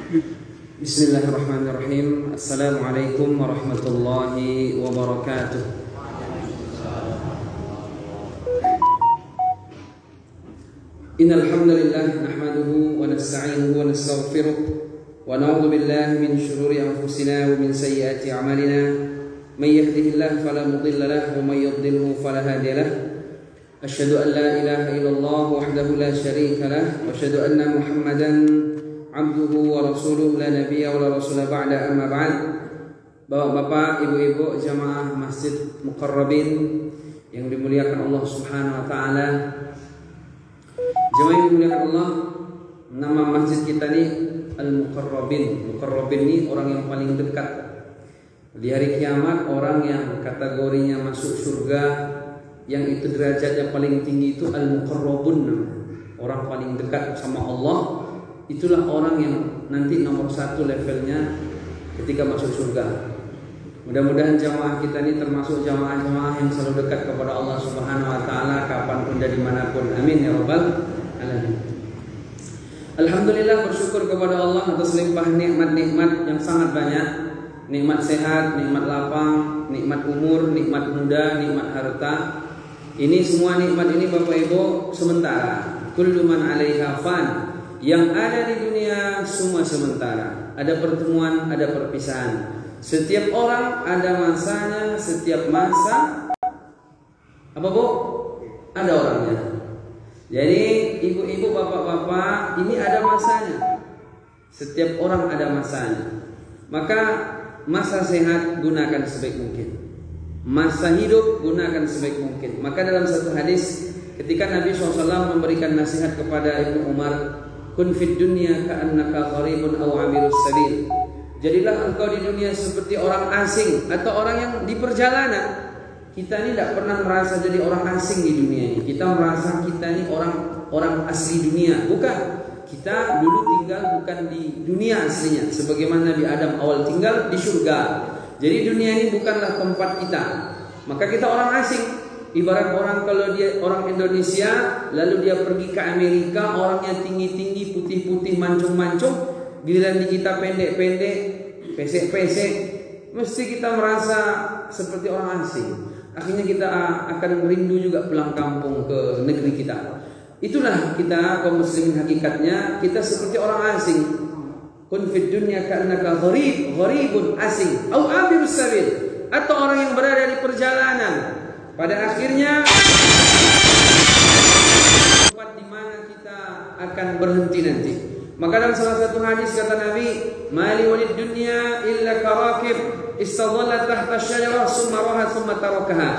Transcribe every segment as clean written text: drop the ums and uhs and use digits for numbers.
Bismillahirrahmanirrahim. Assalamualaikum warahmatullahi wabarakatuh. Innal hamdalillah nahmaduhu wa nasta'inuhu wa nastaghfiruh wa na'udzu billahi min shururi anfusina wa min sayyiati a'malina. May yahdihillahu fala mudilla lahu wa may yudlilhu fala hadiya lahu. Asyhadu an la ilaha illallah wahdahu la syarika lahu wa asyhadu anna Muhammadan abduhu wa rasuluh la nabiyya wa la rasula ba'da amma ba'd. Bapak-bapak, ibu-ibu jamaah Masjid Muqarrabin yang dimuliakan Allah Subhanahu wa taala. Jemaah yang dimuliakan Allah, nama masjid kita ini Al-Muqarrabin. Muqarrabin ini orang yang paling dekat. Di hari kiamat orang yang kategorinya masuk surga, yang itu derajatnya paling tinggi itu Al-Muqarrabun. Orang paling dekat sama Allah, itulah orang yang nanti nomor 1 levelnya ketika masuk surga. Mudah-mudahan jamaah kita ini termasuk jamaah-jamaah yang selalu dekat kepada Allah Subhanahu wa taala kapanpun dan dimanapun. Amin ya rabbal alamin. Alhamdulillah, bersyukur kepada Allah atas limpah nikmat-nikmat yang sangat banyak. Nikmat sehat, nikmat lapang, nikmat umur, nikmat muda, nikmat harta. Ini semua nikmat ini Bapak Ibu sementara. Kullu man 'alaiha fan. Yang ada di dunia semua sementara. Ada pertemuan, ada perpisahan. Setiap orang ada masanya, setiap masa apa Bu? Ada orangnya. Jadi ibu-ibu, bapak-bapak, ini ada masanya. Setiap orang ada masanya. Maka masa sehat gunakan sebaik mungkin. Masa hidup gunakan sebaik mungkin. Maka dalam satu hadis ketika Nabi SAW memberikan nasihat kepada Ibnu Umar, kun fid dunya ka'annaka gharibun aw 'abirus sabil. Jadilah engkau di dunia seperti orang asing atau orang yang di perjalanan. Kita ini tidak pernah merasa jadi orang asing di dunia ini. Kita merasa kita ini orang asli dunia. Bukan. Kita dulu tinggal bukan di dunia aslinya. Sebagaimana Nabi Adam awal tinggal di surga. Jadi dunia ini bukanlah tempat kita. Maka kita orang asing. Ibarat orang kalau dia orang Indonesia lalu dia pergi ke Amerika, orangnya tinggi-tinggi, putih-putih, mancung-mancung, giliran di kita pendek-pendek, pesek-pesek, mesti kita merasa seperti orang asing. Akhirnya kita akan rindu juga pulang kampung ke negeri kita. Itulah kita kaum muslimin, hakikatnya kita seperti orang asing. Kun fid dunya ka'annaka gharibun asing, au abirus sabil, atau orang yang berada di perjalanan. Pada akhirnya tempat di mana kita akan berhenti nanti. Maka dalam salah satu hadis kata Nabi, "Mali walid dunya illa karakib istadalla tahta syajarah summa raha summa tarakaha."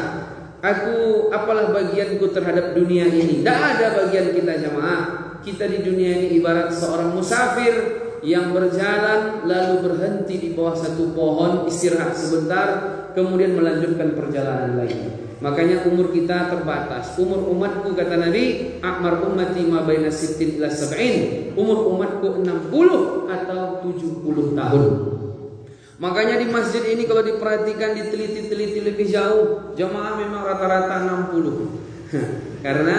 Aku, apalah bagianku terhadap dunia ini? Tidak ada bagian kita jamaah. Kita di dunia ini ibarat seorang musafir yang berjalan lalu berhenti di bawah satu pohon, istirahat sebentar, kemudian melanjutkan perjalanan lain. Makanya umur kita terbatas. Umur umatku kata Nabi, a'mar ummati ma baina sittin ila sab'in. Umur umatku 60 atau 70 tahun. Makanya di masjid ini kalau diperhatikan, diteliti-teliti lebih jauh, jamaah memang rata-rata 60. Karena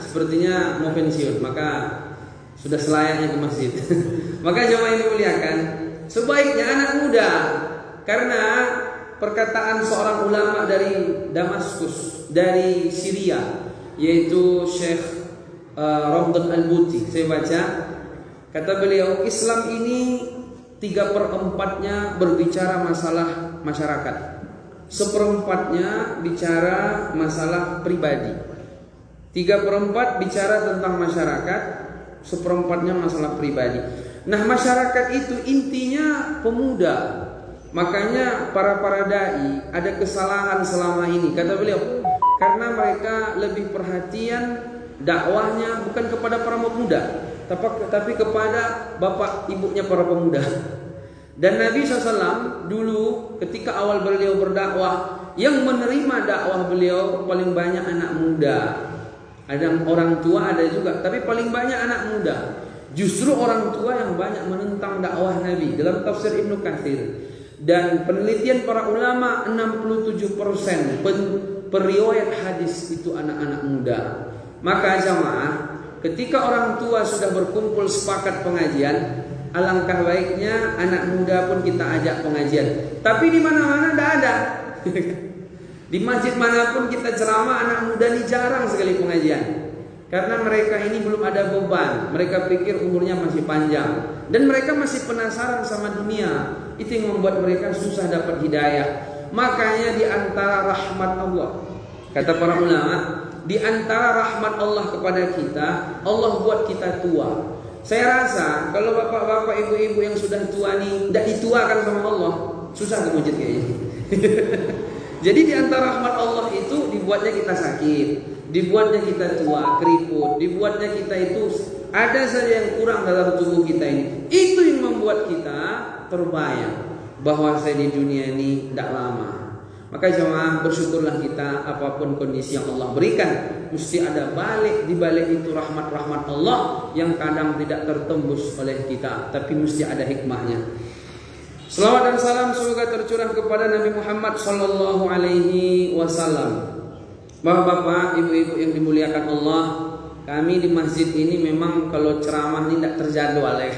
sepertinya mau pensiun, maka sudah selayaknya ke masjid. Maka jamaah ini muliakan, sebaiknya anak muda. Karena perkataan seorang ulama dari Damaskus, dari Syria, yaitu Syekh Ramdan Al-Buti. Saya baca, kata beliau, Islam ini 3/4-nya berbicara masalah masyarakat, 1/4-nya bicara masalah pribadi, 3/4 bicara tentang masyarakat, 1/4-nya masalah pribadi. Nah, masyarakat itu intinya pemuda. Makanya para dai ada kesalahan selama ini, kata beliau, karena mereka lebih perhatian dakwahnya bukan kepada para pemuda, tapi kepada bapak ibunya para pemuda. Dan Nabi SAW dulu ketika awal beliau berdakwah, yang menerima dakwah beliau paling banyak anak muda. Ada orang tua ada juga, tapi paling banyak anak muda. Justru orang tua yang banyak menentang dakwah Nabi. Dalam tafsir Ibnu Katsir dan penelitian para ulama, 67% periwayat hadis itu anak-anak muda. Maka jamaah, ketika orang tua sudah berkumpul sepakat pengajian, alangkah baiknya anak muda pun kita ajak pengajian. Tapi di mana-mana tidak ada. Di masjid manapun kita ceramah, anak muda ini jarang sekali pengajian. Karena mereka ini belum ada beban. Mereka pikir umurnya masih panjang. Dan mereka masih penasaran sama dunia. Itu yang membuat mereka susah dapat hidayah. Makanya di antara rahmat Allah, kata para ulama, di antara rahmat Allah kepada kita, Allah buat kita tua. Saya rasa kalau bapak-bapak, ibu-ibu yang sudah tua nih tidak dituakan sama Allah, susah kemujud kayaknya. Jadi di antara rahmat Allah itu dibuatnya kita sakit, dibuatnya kita tua, keriput, dibuatnya kita itu ada saja yang kurang dalam tubuh kita ini. Itu yang membuat kita terbayang bahwa saya di dunia ini tidak lama. Maka jemaah, bersyukurlah kita apapun kondisi yang Allah berikan. Mesti ada balik, di balik itu rahmat-rahmat Allah yang kadang tidak tertembus oleh kita, tapi mesti ada hikmahnya. Selawat dan salam semoga tercurah kepada Nabi Muhammad sallallahu alaihi wasallam. Bapak-bapak, ibu-ibu yang dimuliakan Allah, kami di masjid ini memang kalau ceramah ini tidak terjadwal ya.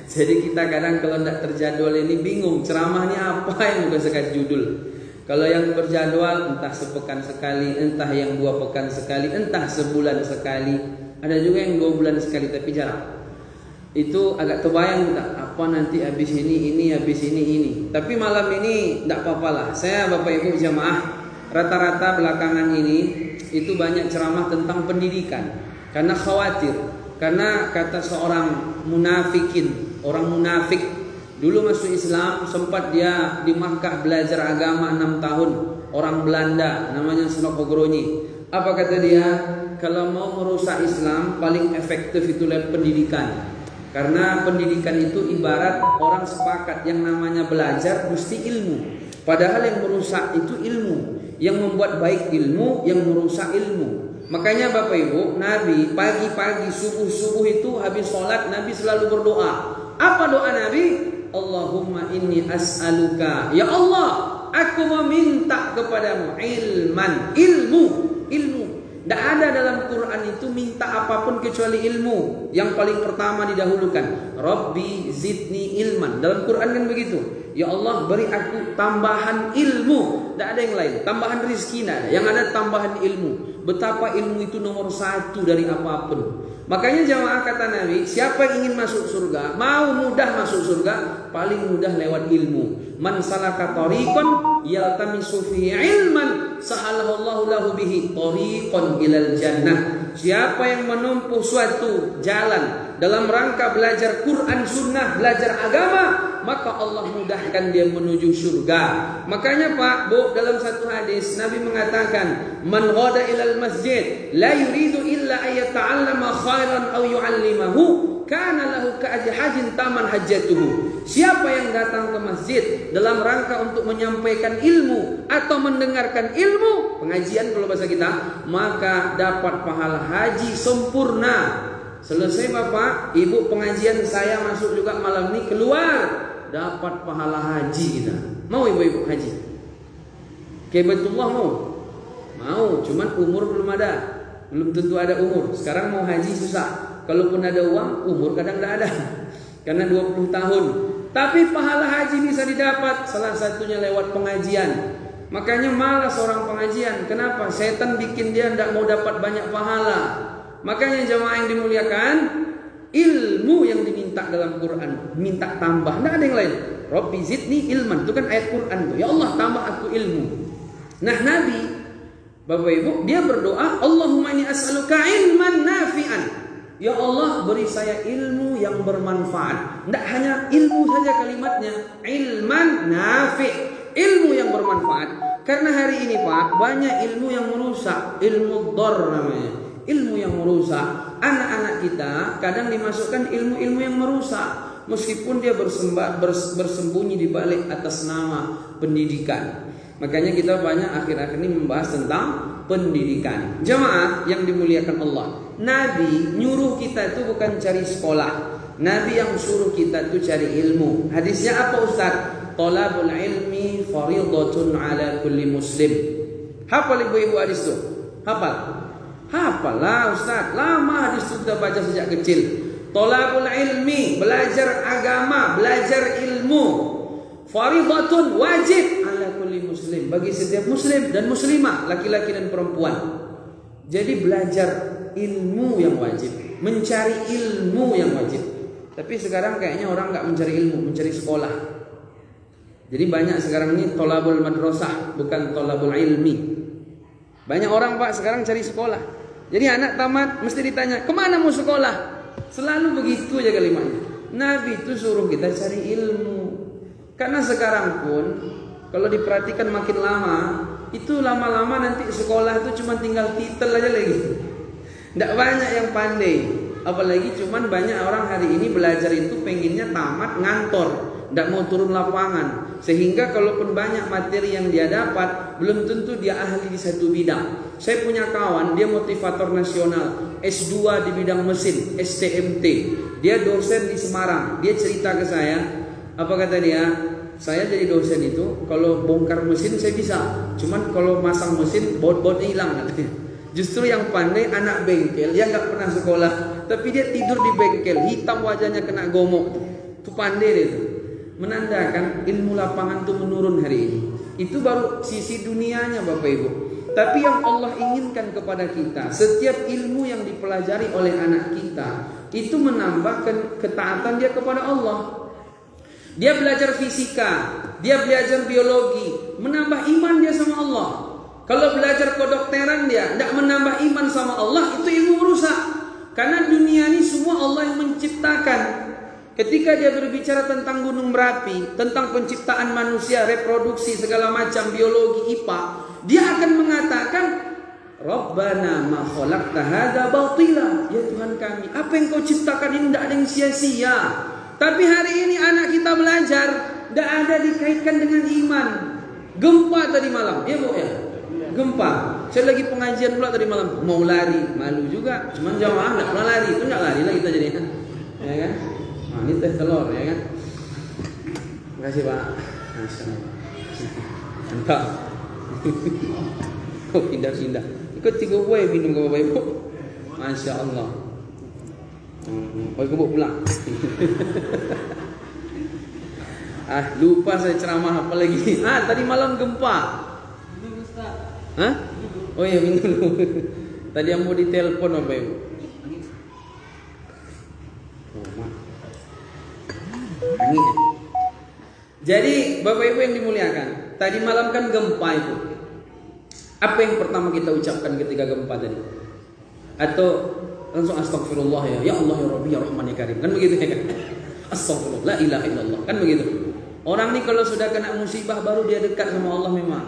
Jadi kita kadang kalau tidak terjadwal ini bingung ceramahnya apa yang bukan sekat judul. Kalau yang berjadwal entah sepekan sekali, entah yang 2 pekan sekali, entah sebulan sekali. Ada juga yang 2 bulan sekali tapi jarang. Itu agak terbayang tak apa nanti habis ini, habis ini. Tapi malam ini tidak apa-apa lah. Saya Bapak Ibu jamaah rata-rata belakangan ini itu banyak ceramah tentang pendidikan. Karena khawatir. Karena kata seorang munafikin, orang munafik dulu masuk Islam, sempat dia di Makkah belajar agama 6 tahun. Orang Belanda namanya Snopogroni. Apa kata dia? Kalau mau merusak Islam paling efektif itu lewat pendidikan. Karena pendidikan itu ibarat orang sepakat yang namanya belajar mesti ilmu. Padahal yang merusak itu ilmu. Yang membuat baik ilmu, yang merusak ilmu. Makanya Bapak Ibu, Nabi pagi-pagi subuh-subuh itu habis sholat Nabi selalu berdoa. Apa doa Nabi? Allahumma inni as'aluka. Ya Allah, aku meminta kepadamu ilman, ilmu. Tidak ada dalam Quran itu minta apapun kecuali ilmu. Yang paling pertama didahulukan. Rabbi zidni ilman. Dalam Quran kan begitu. Ya Allah beri aku tambahan ilmu. Tidak ada yang lain. Tambahan rizki tidak ada. Yang ada tambahan ilmu. Betapa ilmu itu nomor 1 dari apapun. Makanya jamaah kata Nabi, siapa yang ingin masuk surga, mau mudah masuk surga, paling mudah lewat ilmu. Man salaka tariqan yaltamisu fihi ilman sahalallahu lahu bihi tariqan ilal jannah. Siapa yang menempuh suatu jalan dalam rangka belajar Quran sunnah, belajar agama, maka Allah mudahkan dia menuju surga. Makanya Pak, Bu, dalam satu hadis Nabi mengatakan, man ghada ilal masjid la yuridu illa ayata'allama khairan aw yu'allimahu kana lahu ka'ajhajin taman hajjatuhu. Siapa yang datang ke masjid dalam rangka untuk menyampaikan ilmu atau mendengarkan ilmu, pengajian kalau bahasa kita, maka dapat pahala haji sempurna. Selesai Bapak, Ibu pengajian saya masuk juga malam ini, keluar dapat pahala haji kita. Mau ibu-ibu haji? Kebetulan mau, cuman umur belum ada. Belum tentu ada umur. Sekarang mau haji susah. Kalaupun ada uang, umur kadang tidak ada. Karena 20 tahun. Tapi pahala haji bisa didapat salah satunya lewat pengajian. Makanya malas orang pengajian. Kenapa? Setan bikin dia tidak mau dapat banyak pahala. Makanya jamaah yang dimuliakan, ilmu yang diminta dalam Quran, minta tambah, tidak ada yang lain. Rabbi zidni ilman, itu kan ayat Quran tuh. Ya Allah tambah aku ilmu. Nah Nabi, Bapak Ibu, dia berdoa, Allahumma inni as'aluka ilman nafi'an. Ya Allah beri saya ilmu yang bermanfaat. Tidak hanya ilmu saja kalimatnya, ilman nafi', ilmu yang bermanfaat. Karena hari ini Pak, banyak ilmu yang merusak, ilmu dhar namanya. Ilmu yang merusak. Anak-anak kita kadang dimasukkan ilmu-ilmu yang merusak, meskipun dia bersembunyi di balik atas nama pendidikan. Makanya kita banyak akhir-akhir ini membahas tentang pendidikan. Jamaah yang dimuliakan Allah, Nabi nyuruh kita itu bukan cari sekolah. Nabi yang suruh kita itu cari ilmu. Hadisnya apa Ustaz? Talabul ilmi faridatun ala kulli muslim. Hafal ibu-ibu hadis itu? Hafal? Hafalah Ustaz, lama hadis itu kita baca sejak kecil. Thalabul ilmi, belajar agama, belajar ilmu, faridatun, wajib ala kulli muslim, bagi setiap muslim dan muslimah, laki-laki dan perempuan. Jadi belajar ilmu yang wajib, mencari ilmu yang wajib. Tapi sekarang kayaknya orang nggak mencari ilmu, mencari sekolah. Jadi banyak sekarang ini thalabul madrasah, bukan thalabul ilmi. Banyak orang Pak sekarang cari sekolah. Jadi anak tamat mesti ditanya, kemana mau sekolah? Selalu begitu aja kalimatnya. Nabi itu suruh kita cari ilmu. Karena sekarang pun kalau diperhatikan makin lama, itu lama-lama nanti sekolah itu cuma tinggal titel aja lagi. Tidak banyak yang pandai. Apalagi cuman banyak orang hari ini belajar itu pengennya tamat ngantor, tidak mau turun lapangan. Sehingga kalaupun banyak materi yang dia dapat, belum tentu dia ahli di satu bidang. Saya punya kawan, dia motivator nasional, S2 di bidang mesin, STMT. Dia dosen di Semarang. Dia cerita ke saya, apa kata dia? Saya jadi dosen itu, kalau bongkar mesin saya bisa. Cuman kalau masang mesin, baut-bautnya hilang katanya. Justru yang pandai anak bengkel, yang nggak pernah sekolah, tapi dia tidur di bengkel, hitam wajahnya kena gomok. Itu pandai dia itu. Menandakan ilmu lapangan itu menurun hari ini. Itu baru sisi dunianya Bapak Ibu. Tapi yang Allah inginkan kepada kita, setiap ilmu yang dipelajari oleh anak kita itu menambah ketaatan dia kepada Allah. Dia belajar fisika, dia belajar biologi, menambah iman dia sama Allah. Kalau belajar kedokteran dia tidak menambah iman sama Allah, itu ilmu rusak. Karena dunia ini semua Allah yang menciptakan. Ketika dia berbicara tentang gunung Merapi, tentang penciptaan manusia, reproduksi, segala macam, biologi, IPA, dia akan mengatakan, Rabbana ma khalaqta hadza batila. Ya Tuhan kami, apa yang kau ciptakan ini tidak ada yang sia-sia. Tapi hari ini anak kita belajar, tidak ada dikaitkan dengan iman. Gempa tadi malam, ya Bu ya? Gempa. Saya lagi pengajian pula tadi malam, mau lari, malu juga. Cuman jamaah tidak pernah lari, itu tidak lari lah kita jadinya, ya kan? Nah, ini teh telur ya kan. Terima kasih Pak. Masya Allah. Mantap. Kok pindah-pindah. Ikut 3 buah minum ke Bapak Ibu. Masya Allah. Bawa pulang. Lupa saya ceramah apa lagi. Tadi malam gempa. Hah? Oh iya minum dulu. Tadi yang mau ditelepon Bapak Ibu. Angin. Jadi Bapak Ibu yang dimuliakan, tadi malam kan gempa itu. Apa yang pertama kita ucapkan ketika gempa tadi? Atau langsung astagfirullah ya Allah ya Rabbi ya Rahman ya Karim, kan begitu ya kan? Astagfirullah, la ilaha illallah, kan begitu. Orang nih kalau sudah kena musibah baru dia dekat sama Allah memang.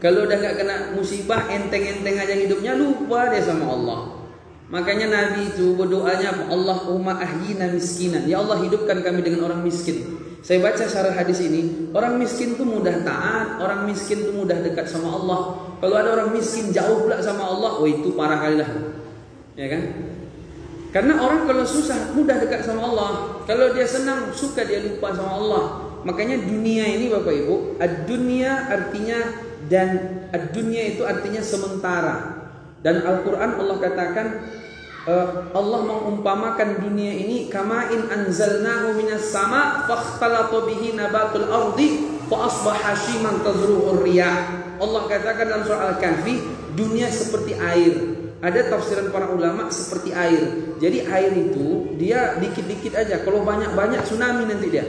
Kalau udah gak kena musibah, enteng-enteng aja hidupnya, lupa dia sama Allah. Makanya Nabi itu berdoanya, Allahumma ahyina miskinan. Ya Allah hidupkan kami dengan orang miskin. Saya baca syarah hadis ini, orang miskin itu mudah taat, orang miskin itu mudah dekat sama Allah. Kalau ada orang miskin jauh pula sama Allah, oh itu parah kali lah. Ya kan? Karena orang kalau susah mudah dekat sama Allah. Kalau dia senang, suka dia lupa sama Allah. Makanya dunia ini Bapak Ibu, ad-dunya artinya ad-dunya itu artinya sementara. Dan Al-Quran Allah katakan, Allah mengumpamakan dunia ini kamain anzalnahu minas sama fakhtalata bihi nabatul ardi fa asbaha hashiman tazru'ur riyah. Allah katakan dalam surah Al-Kahfi, dunia seperti air. Ada tafsiran para ulama seperti air. Jadi air itu dia dikit-dikit aja, kalau banyak-banyak tsunami nanti dia.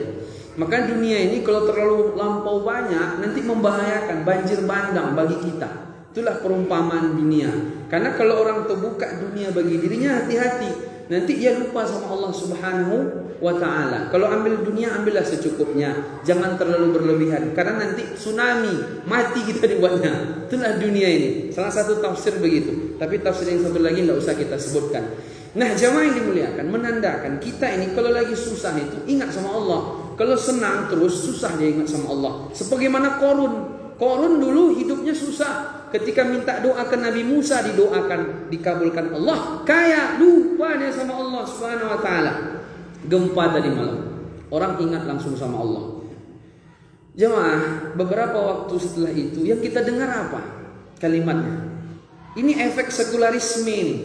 Maka dunia ini kalau terlalu lampau banyak nanti membahayakan, banjir bandang bagi kita. Itulah perumpamaan dunia. Karena kalau orang terbuka dunia bagi dirinya, hati-hati. Nanti dia lupa sama Allah Subhanahu wa ta'ala. Kalau ambil dunia, ambillah secukupnya. Jangan terlalu berlebihan. Karena nanti tsunami, mati kita dibuatnya. Itulah dunia ini. Salah satu tafsir begitu. Tapi tafsir yang satu lagi tidak usah kita sebutkan. Nah, jamaah yang dimuliakan, menandakan kita ini kalau lagi susah itu ingat sama Allah. Kalau senang terus, susah dia ingat sama Allah. Sebagaimana Qarun dulu hidupnya susah. Ketika minta doa ke Nabi Musa, didoakan, dikabulkan Allah. Kaya, lupa dia sama Allah Subhanahu wa ta'ala. Gempa tadi malam, orang ingat langsung sama Allah. Jemaah, beberapa waktu setelah itu yang kita dengar apa? Kalimatnya. Ini efek sekularisme ini.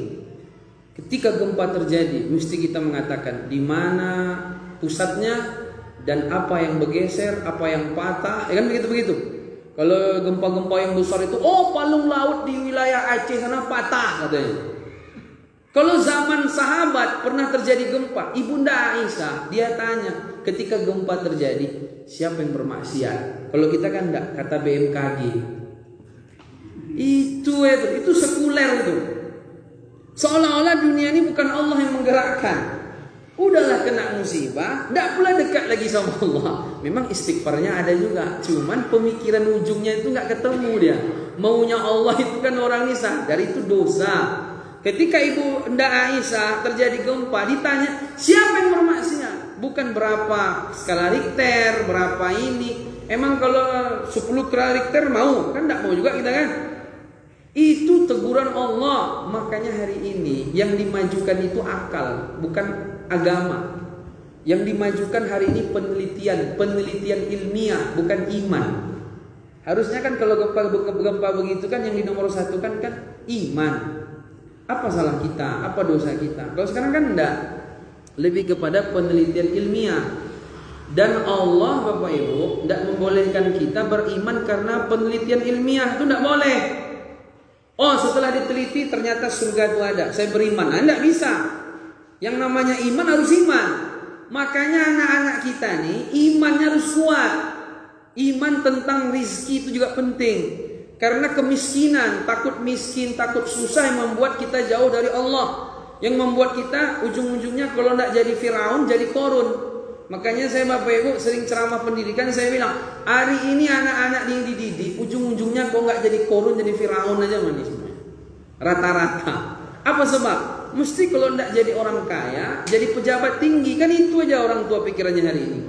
Ketika gempa terjadi, mesti kita mengatakan di mana pusatnya dan apa yang bergeser, apa yang patah, ya kan begitu-begitu. Kalau gempa-gempa yang besar itu, oh palung laut di wilayah Aceh sana patah katanya. Kalau zaman sahabat pernah terjadi gempa, Ibunda Aisyah dia tanya, ketika gempa terjadi, siapa yang bermaksiat? Kalau kita kan enggak, kata BMKG. Itu sekuler itu. Seolah-olah dunia ini bukan Allah yang menggerakkan. Udahlah kena musibah, tidak pula dekat lagi sama Allah. Memang istighfarnya ada juga, cuman pemikiran ujungnya itu nggak ketemu dia. Maunya Allah itu kan orang ini sadar itu dosa. Ketika Ibu Nda Aisyah terjadi gempa, ditanya siapa yang bermaksiat? Bukan berapa skala Richter, berapa ini. Emang kalau 10 skala Richter mau? Kan tidak mau juga kita kan. Itu teguran Allah. Makanya hari ini yang dimajukan itu akal, bukan agama. Yang dimajukan hari ini penelitian ilmiah, bukan iman. Harusnya kan kalau gempa begitu kan yang di nomor 1 kan iman. Apa salah kita? Apa dosa kita? Kalau sekarang kan enggak. Lebih kepada penelitian ilmiah. Dan Allah Bapak Ibu tidak membolehkan kita beriman karena penelitian ilmiah, itu tidak boleh. Oh setelah diteliti ternyata surga itu ada, saya beriman. Nah, tidak bisa. Yang namanya iman harus iman. Makanya anak-anak kita nih imannya harus kuat. Iman tentang rizki itu juga penting. Karena kemiskinan, takut miskin, takut susah yang membuat kita jauh dari Allah. Yang membuat kita ujung-ujungnya kalau tidak jadi Firaun, jadi Korun. Makanya saya Bapak Ibu sering ceramah pendidikan, saya bilang hari ini anak-anak yang dididik ujung-ujungnya kok nggak jadi Korun, jadi Firaun aja manis semuanya. Rata-rata. Apa sebab? Mesti kalau tidak jadi orang kaya, jadi pejabat tinggi, kan itu aja orang tua pikirannya hari ini.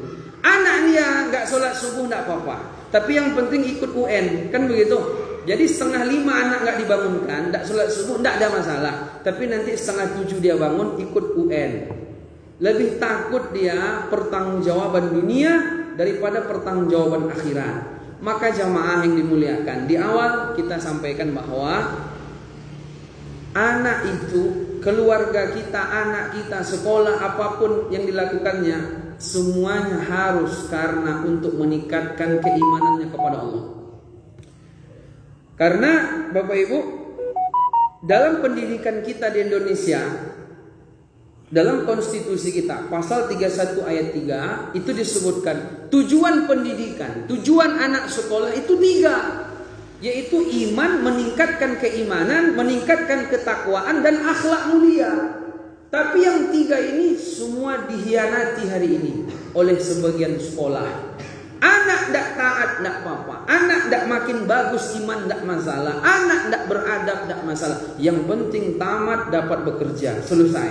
Anak dia nggak sholat subuh tidak apa-apa, tapi yang penting ikut UN, kan begitu. Jadi 4:30 anak nggak dibangunkan, tidak sholat subuh tidak ada masalah. Tapi nanti 6:30 dia bangun ikut UN. Lebih takut dia pertanggungjawaban dunia daripada pertanggungjawaban akhirat. Maka jamaah yang dimuliakan, di awal kita sampaikan bahwa anak itu, keluarga kita, anak kita, sekolah apapun yang dilakukannya, semuanya harus karena untuk meningkatkan keimanannya kepada Allah. Karena Bapak Ibu, dalam pendidikan kita di Indonesia, dalam konstitusi kita, pasal 31 ayat 3, itu disebutkan tujuan pendidikan, tujuan anak sekolah itu 3. Yaitu iman, meningkatkan keimanan, meningkatkan ketakwaan, dan akhlak mulia. Tapi yang 3 ini semua dihianati hari ini oleh sebagian sekolah. Anak tidak taat, tidak apa-apa. Anak tidak makin bagus iman, tidak masalah. Anak tidak beradab, tidak masalah. Yang penting tamat, dapat bekerja, selesai.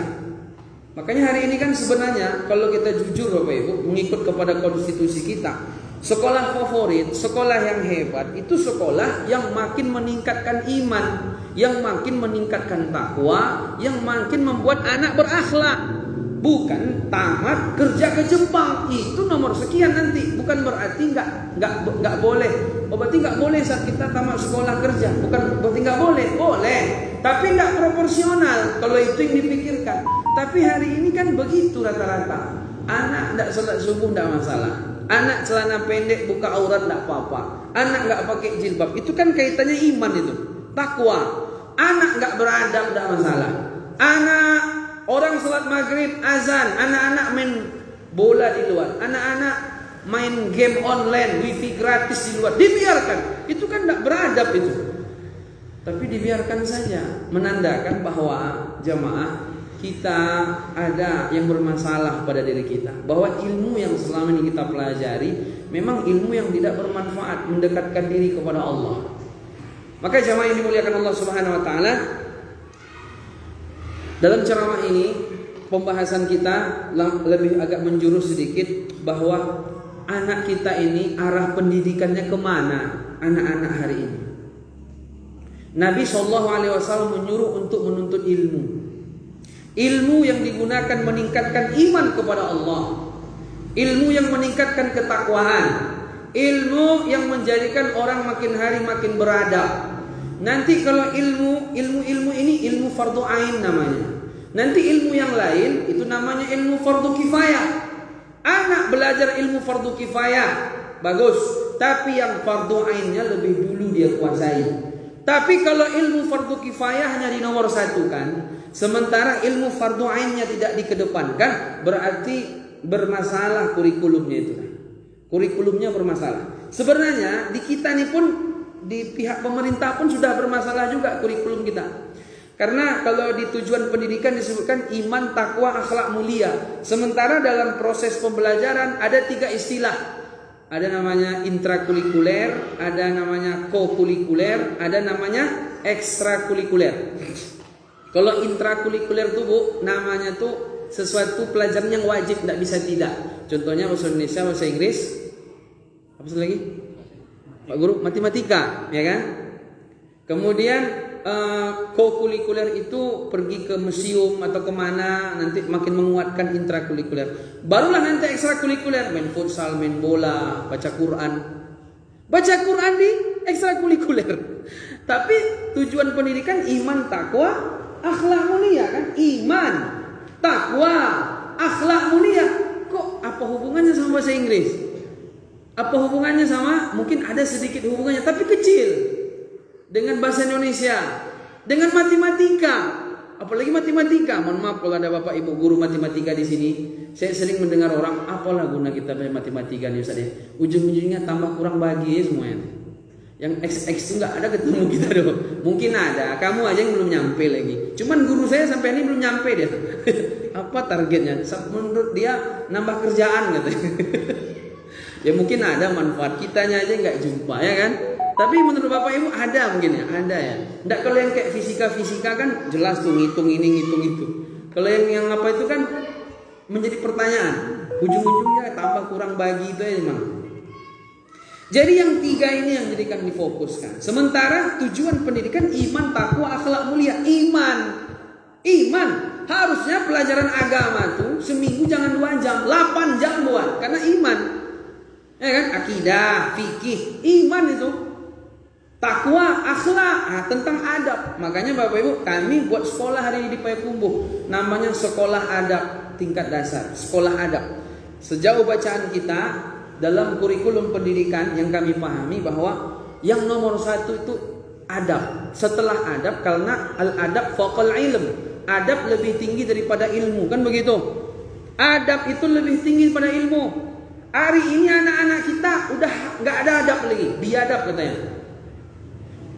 Makanya hari ini kan sebenarnya kalau kita jujur Bapak Ibu, mengikut kepada konstitusi kita, sekolah favorit, sekolah yang hebat, itu sekolah yang makin meningkatkan iman, yang makin meningkatkan takwa, yang makin membuat anak berakhlak. Bukan tamat kerja ke Jepang, itu nomor sekian nanti. Bukan berarti nggak boleh. Oh berarti nggak boleh saat kita tamat sekolah kerja. Bukan berarti nggak boleh, boleh. Tapi nggak proporsional kalau itu yang dipikirkan. Tapi hari ini kan begitu rata-rata. Anak nggak sholat subuh nggak masalah. Anak celana pendek buka aurat nggak apa-apa. Anak nggak pakai jilbab, itu kan kaitannya iman itu, takwa. Anak nggak beradab nggak masalah. Anak orang sholat maghrib azan, anak-anak main bola di luar, anak-anak main game online, wifi gratis di luar, dibiarkan. Itu kan nggak beradab itu. Tapi dibiarkan saja, menandakan bahwa jamaah kita ada yang bermasalah pada diri kita, bahwa ilmu yang selama ini kita pelajari memang ilmu yang tidak bermanfaat, mendekatkan diri kepada Allah. Maka jamaah yang dimuliakan Allah Subhanahu wa taala, dalam ceramah ini pembahasan kita lebih agak menjurus sedikit bahwa anak kita ini arah pendidikannya kemana anak-anak hari ini. Nabi SAW menyuruh untuk menuntut ilmu. Ilmu yang digunakan meningkatkan iman kepada Allah. Ilmu yang meningkatkan ketakwaan. Ilmu yang menjadikan orang makin hari makin beradab. Nanti kalau ilmu ini ilmu fardu ain namanya. Nanti ilmu yang lain itu namanya ilmu fardu kifayah. Anak belajar ilmu fardu kifayah bagus, tapi yang fardu ainnya lebih dulu dia kuasai. Tapi kalau ilmu fardu kifayahnya di nomor 1 kan, sementara ilmu fardu ainnya tidak dikedepankan, berarti bermasalah kurikulumnya itu. Kurikulumnya bermasalah. Sebenarnya di kita ini pun, di pihak pemerintah pun sudah bermasalah juga kurikulum kita. Karena kalau di tujuan pendidikan disebutkan iman, takwa, akhlak mulia. Sementara dalam proses pembelajaran ada 3 istilah. Ada namanya intrakurikuler, ada namanya kokurikuler, ada namanya ekstrakurikuler. Kalau intrakurikuler tuh Bu, namanya tuh sesuatu pelajaran yang wajib, tidak bisa tidak. Contohnya bahasa Indonesia, bahasa Inggris, apa satu lagi? Pak Guru, matematika, ya kan? Kemudian kokurikuler itu pergi ke museum atau kemana, nanti makin menguatkan intrakurikuler. Barulah nanti ekstrakurikuler, main futsal, main bola, baca Quran. Baca Quran di ekstrakurikuler. Tapi tujuan pendidikan iman, takwa, akhlak mulia kan? Iman, takwa, akhlak mulia. Kok apa hubungannya sama bahasa Inggris? Apa hubungannya sama? Mungkin ada sedikit hubungannya, tapi kecil. Dengan bahasa Indonesia, dengan matematika, apalagi matematika. Mohon maaf kalau ada bapak ibu guru matematika di sini. Saya sering mendengar orang, apalah guna kita belajar matematika nih Ustaz ya. Ujung-ujungnya tambah kurang bahagia semuanya. Yang X itu nggak ada ketemu kita doh. Mungkin ada, kamu aja yang belum nyampe lagi. Cuman guru saya sampai ini belum nyampe dia. Apa targetnya? Menurut dia nambah kerjaan katanya. Ya mungkin ada manfaat, kitanya aja nggak jumpa ya kan. Tapi menurut Bapak Ibu ada mungkin ya, ada ya. Nggak, kalau yang kayak fisika kan jelas tuh ngitung ini, ngitung itu. Kalau yang apa itu kan menjadi pertanyaan. Ujung-ujungnya tambah kurang bagi itu ya memang. Jadi yang 3 ini yang jadikan difokuskan. Sementara tujuan pendidikan iman, takwa, akhlak mulia. Iman. Harusnya pelajaran agama tuh seminggu jangan 2 jam, 8 jam buat. Karena iman. Ya kan? Akidah, fikih, iman itu. Takwa, akhlak, tentang adab. Makanya Bapak Ibu, kami buat sekolah hari ini di Payakumbuh. Namanya sekolah adab tingkat dasar. Sekolah adab. Sejauh bacaan kita dalam kurikulum pendidikan yang kami pahami bahwa yang nomor 1 itu adab. Setelah adab, karena al-adab faqal ilm. Adab lebih tinggi daripada ilmu. Kan begitu? Adab itu lebih tinggi daripada ilmu. Hari ini anak-anak kita udah gak ada adab lagi. Biadab katanya.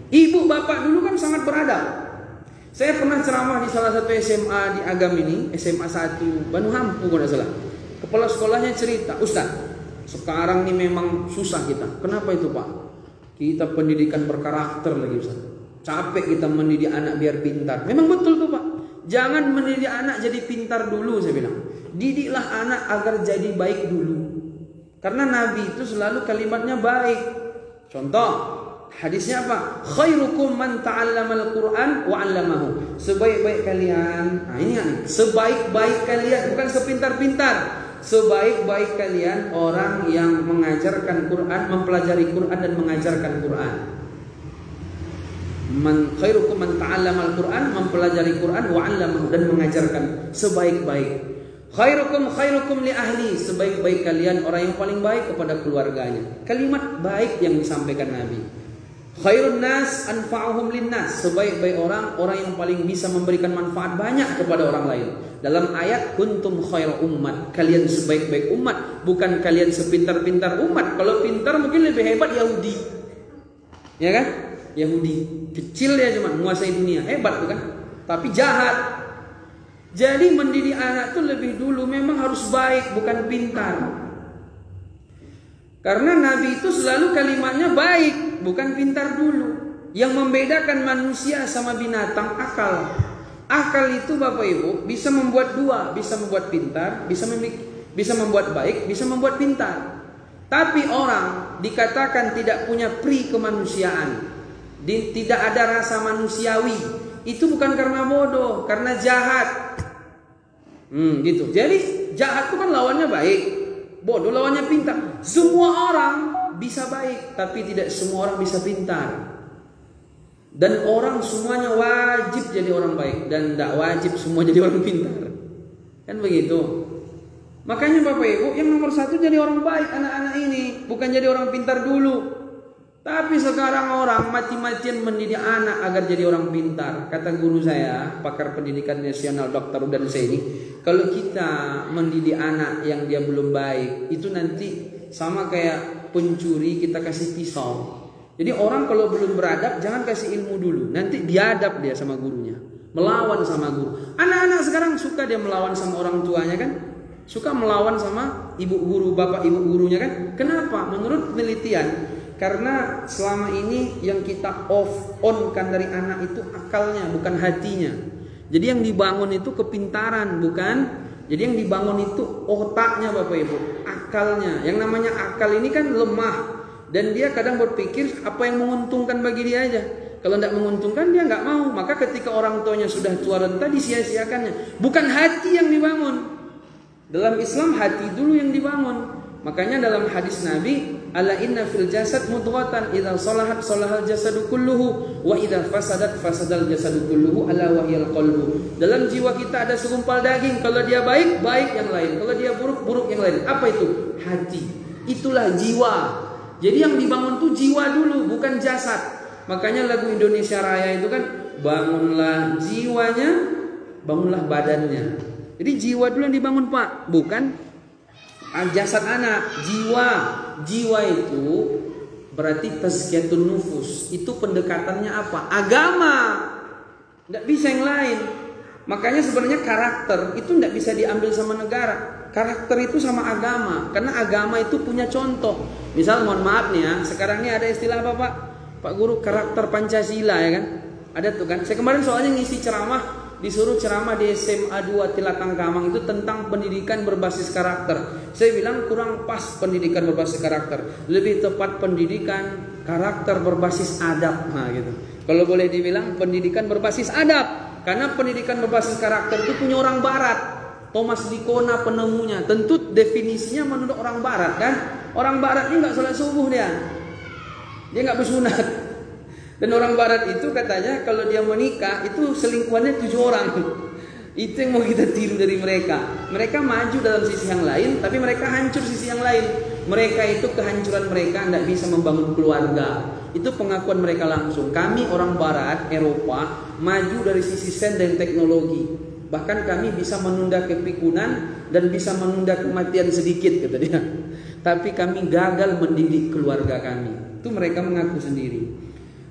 Ibu bapak dulu kan sangat beradab. Saya pernah ceramah di salah satu SMA di Agam ini, SMA 1 Banu Hampu kalau tidak salah. Kepala sekolahnya cerita, Ustaz, sekarang ini memang susah kita. Kenapa itu Pak? Kita pendidikan berkarakter lagi Ustaz. Capek kita mendidik anak biar pintar. Memang betul tuh Pak. Jangan mendidik anak jadi pintar dulu saya bilang. Didiklah anak agar jadi baik dulu. Karena Nabi itu selalu kalimatnya baik. Contoh, hadisnya apa? Khairukum man ta'allamal Qur'an wa 'allamahu. Sebaik-baik kalian. Nah, ini kan sebaik-baik kalian, bukan sepintar-pintar. Sebaik-baik kalian orang yang mengajarkan Quran, mempelajari Quran dan mengajarkan Quran. Khairukum man ta'allamal Qur'an, mempelajari Quran wa 'allamahu dan mengajarkan. Sebaik-baik. Khairukum li ahli. Sebaik-baik kalian orang yang paling baik kepada keluarganya. Kalimat baik yang disampaikan Nabi. Khairun nas anfa'uhum linnas. Sebaik-baik orang yang paling bisa memberikan manfaat banyak kepada orang lain. Dalam ayat kuntum khairu ummat, kalian sebaik-baik umat, bukan kalian sepintar-pintar umat. Kalau pintar mungkin lebih hebat Yahudi. Ya kan? Yahudi kecil ya, cuma menguasai dunia, hebat tuh kan. Tapi jahat. Jadi mendidik anak itu lebih dulu memang harus baik, bukan pintar. Karena Nabi itu selalu kalimatnya baik, bukan pintar dulu. Yang membedakan manusia sama binatang akal. Akal itu Bapak Ibu bisa membuat 2, bisa membuat pintar, bisa membuat baik, bisa membuat pintar. Tapi orang dikatakan tidak punya pri kemanusiaan, tidak ada rasa manusiawi. Itu bukan karena bodoh, karena jahat. Gitu. Jadi jahat itu kan lawannya baik, bodoh lawannya pintar. Semua orang bisa baik, tapi tidak semua orang bisa pintar. Dan orang semuanya wajib jadi orang baik dan tidak wajib semua jadi orang pintar. Kan begitu. Makanya Bapak Ibu, yang nomor satu jadi orang baik anak-anak ini, bukan jadi orang pintar dulu. Tapi sekarang orang mati-matian mendidik anak agar jadi orang pintar. Kata guru saya, pakar pendidikan nasional Dr. Udan Saini, kalau kita mendidik anak yang dia belum baik, itu nanti sama kayak pencuri kita kasih pisau. Jadi orang kalau belum beradab jangan kasih ilmu dulu, nanti biadab dia sama gurunya, melawan sama guru. Anak-anak sekarang suka dia melawan sama orang tuanya kan? Suka melawan sama ibu guru, bapak ibu gurunya kan? Kenapa? Menurut penelitian, karena selama ini yang kita on-kan dari anak itu akalnya, bukan hatinya. Jadi yang dibangun itu kepintaran, bukan. Jadi yang dibangun itu otaknya Bapak Ibu, akalnya. Yang namanya akal ini kan lemah, dan dia kadang berpikir apa yang menguntungkan bagi dia aja. Kalau tidak menguntungkan dia nggak mau. Maka ketika orang tuanya sudah tua renta, disia-siakannya. Bukan hati yang dibangun. Dalam Islam hati dulu yang dibangun. Makanya dalam hadis Nabi, ala inna fil jasad mudghatan idza salahat salahal jasadu kulluhu wa idza fasadat fasadal jasadu kulluhu ala wahyal qalbu. Dalam jiwa kita ada segumpal daging, kalau dia baik, baik yang lain, kalau dia buruk, buruk yang lain. Apa itu? Hati. Itulah jiwa. Jadi yang dibangun tuh jiwa dulu, bukan jasad. Makanya lagu Indonesia Raya itu kan, bangunlah jiwanya, bangunlah badannya. Jadi jiwa dulu yang dibangun Pak, bukan jasad anak. Jiwa itu berarti tazkiyatun nufus. Itu pendekatannya apa? Agama. Tidak bisa yang lain. Makanya sebenarnya karakter itu tidak bisa diambil sama negara. Karakter itu sama agama. Karena agama itu punya contoh. Misal mohon maaf nih ya, sekarang ini ada istilah apa Pak Guru, karakter Pancasila ya kan? Ada tuh kan. Saya kemarin soalnya ngisi ceramah, disuruh ceramah di SMA 2 Tilatang Kamang itu tentang pendidikan berbasis karakter. Saya bilang kurang pas pendidikan berbasis karakter. Lebih tepat pendidikan karakter berbasis adab. Nah gitu. Kalau boleh dibilang pendidikan berbasis adab. Karena pendidikan berbasis karakter itu punya orang barat. Thomas Licona penemunya. Tentu definisinya menurut orang barat kan. Orang barat ini nggak sholat subuh dia. Dia nggak bersunat. Dan orang barat itu katanya kalau dia menikah itu selingkuhannya 7 orang. Itu yang mau kita tiru dari mereka. Mereka maju dalam sisi yang lain, tapi mereka hancur sisi yang lain. Mereka itu kehancuran mereka tidak bisa membangun keluarga. Itu pengakuan mereka langsung. Kami orang barat, Eropa, maju dari sisi sains dan teknologi. Bahkan kami bisa menunda kepikunan dan bisa menunda kematian sedikit kata dia. Tapi kami gagal mendidik keluarga kami. Itu mereka mengaku sendiri.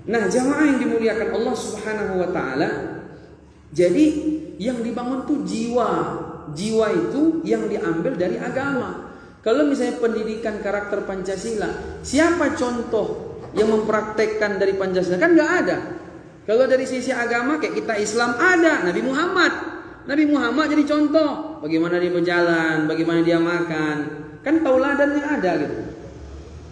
Nah, jamaah yang dimuliakan Allah Subhanahu wa taala, jadi yang dibangun tuh jiwa. Jiwa itu yang diambil dari agama. Kalau misalnya pendidikan karakter Pancasila, siapa contoh yang mempraktekkan dari Pancasila? Kan nggak ada. Kalau dari sisi agama kayak kita Islam ada Nabi Muhammad. Nabi Muhammad jadi contoh bagaimana dia berjalan, bagaimana dia makan. Kan tauladannya ada gitu.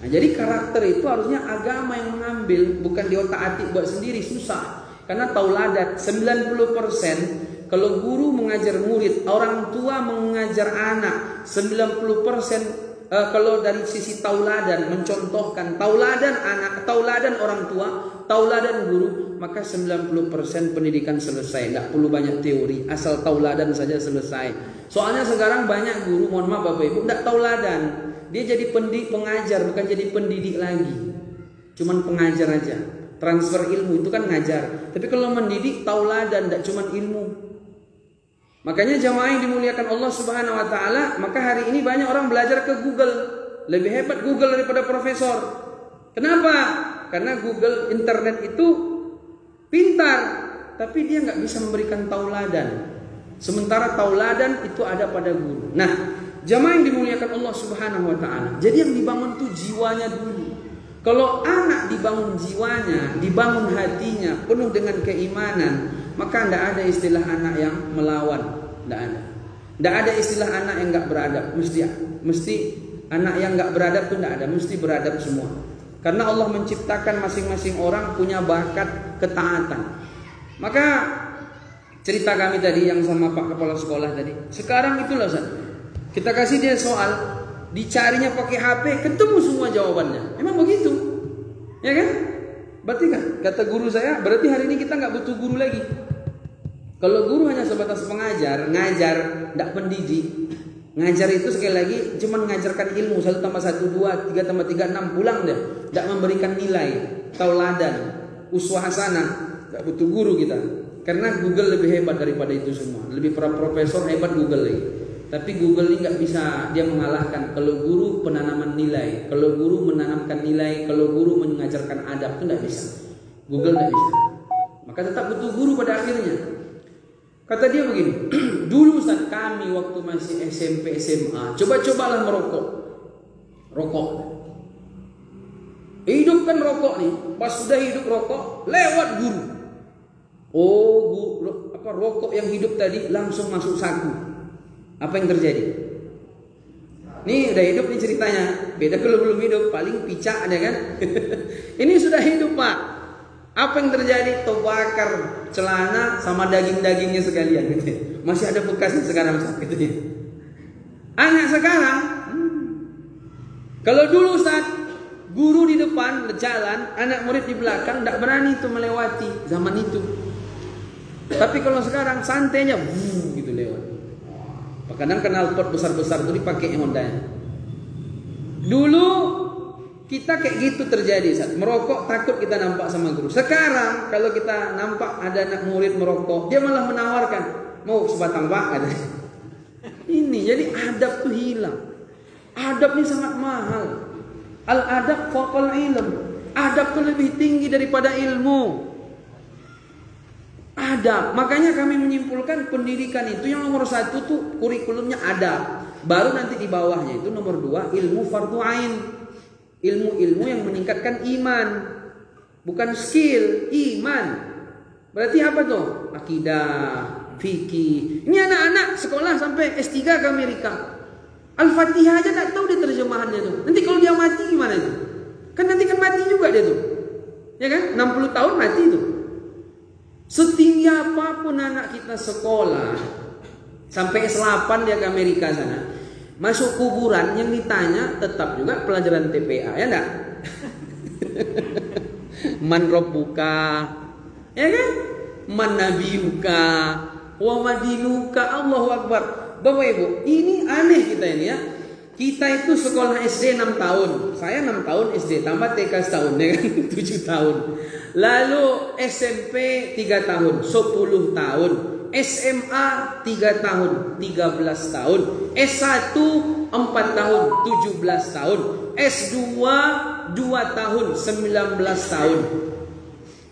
Nah, jadi karakter itu harusnya agama yang mengambil, bukan di otak-atik buat sendiri, susah. Karena tauladan 90% kalau guru mengajar murid, orang tua mengajar anak, 90% kalau dari sisi tauladan mencontohkan tauladan anak, tauladan orang tua, tauladan guru, maka 90% pendidikan selesai. Tidak perlu banyak teori, asal tauladan saja selesai. Soalnya sekarang banyak guru, mohon maaf Bapak Ibu, tidak tauladan. Dia jadi pengajar, bukan jadi pendidik lagi. Cuman pengajar aja. Transfer ilmu itu kan ngajar. Tapi kalau mendidik tauladan, tidak cuman ilmu. Makanya jamaah yang dimuliakan Allah Subhanahu wa taala, maka hari ini banyak orang belajar ke Google. Lebih hebat Google daripada profesor. Kenapa? Karena Google internet itu pintar, tapi dia nggak bisa memberikan tauladan. Sementara tauladan itu ada pada guru. Nah, jamaah yang dimuliakan Allah Subhanahu wa taala. Jadi yang dibangun tuh jiwanya dulu. Kalau anak dibangun jiwanya, dibangun hatinya, penuh dengan keimanan, maka tidak ada istilah anak yang melawan. Tidak ada. Tidak ada istilah anak yang nggak beradab. Mesti anak yang nggak beradab itu tidak ada. Mesti beradab semua. Karena Allah menciptakan masing-masing orang punya bakat ketaatan. Maka cerita kami tadi yang sama Pak Kepala Sekolah tadi. Sekarang itulah Ustaz. Kita kasih dia soal, dicarinya pakai HP, ketemu semua jawabannya. Emang begitu? Ya kan? Berarti kan kata guru saya, berarti hari ini kita nggak butuh guru lagi. Kalau guru hanya sebatas pengajar, ngajar, tidak pendidik. Ngajar itu sekali lagi cuma mengajarkan ilmu 1 tambah 1 2 3 tambah 3 6 pulang deh. Tidak memberikan nilai, tauladan, uswah hasanah. Tidak butuh guru kita. Karena Google lebih hebat daripada itu semua. Lebih para profesor hebat Google lagi. Tapi Google ini nggak bisa dia mengalahkan. Kalau guru penanaman nilai, kalau guru menanamkan nilai, kalau guru mengajarkan adab itu tidak bisa. Google tidak bisa. Maka tetap butuh guru pada akhirnya. Kata dia begini, dulu saat kami waktu masih SMP SMA, coba-cobalah merokok, rokok. Hidupkan rokok nih, pas sudah hidup rokok, lewat guru. Oh, guru, rokok yang hidup tadi langsung masuk saku. Apa yang terjadi? Nih udah hidup nih ceritanya. Beda kalau belum hidup, paling picak ada kan? Ini sudah hidup Pak. Apa yang terjadi? Terbakar celana sama daging-dagingnya sekalian gitu. Masih ada bekasnya sekarang gitu ya. Anak sekarang kalau dulu saat guru di depan berjalan, anak murid di belakang tidak berani itu melewati zaman itu. Tapi kalau sekarang santainya gitu lewat. Kadang knalpot besar-besar itu dipakai Honda. Dulu kita kayak gitu terjadi saat merokok, takut kita nampak sama guru. Sekarang kalau kita nampak ada anak murid merokok, dia malah menawarkan, mau sebatang Pak ada. Ini jadi adab tuh hilang. Adab ini sangat mahal. Al-adab fawqal ilm. Adab tuh lebih tinggi daripada ilmu. Adab. Makanya kami menyimpulkan pendidikan itu yang nomor 1 tuh kurikulumnya adab. Baru nanti di bawahnya itu nomor 2 ilmu fardhu ain. Ilmu-ilmu yang meningkatkan iman. Bukan skill, iman. Berarti apa tuh? Akidah, fikih. Ini anak-anak sekolah sampai S3 ke Amerika. Al-Fatihah aja tak tahu dia terjemahannya tuh. Nanti kalau dia mati gimana tuh? Kan nanti kan mati juga dia tuh. Ya kan? 60 tahun mati tuh. Setinggi apapun anak kita sekolah sampai S8 dia ke Amerika sana. Masuk kuburan yang ditanya tetap juga pelajaran TPA, ya enggak? Man rabbuka, ya kan? Man nabiyuka, wa madinuka, Allahu Akbar. Bapak Ibu, ini aneh kita ini ya. Kita itu sekolah SD 6 tahun. Saya 6 tahun SD, tambah TK setahun, ya kan? 7 tahun. Lalu SMP 3 tahun, 10 tahun. SMA 3 tahun, 13 tahun. S1 4 tahun, 17 tahun. S2 2 tahun, 19 tahun.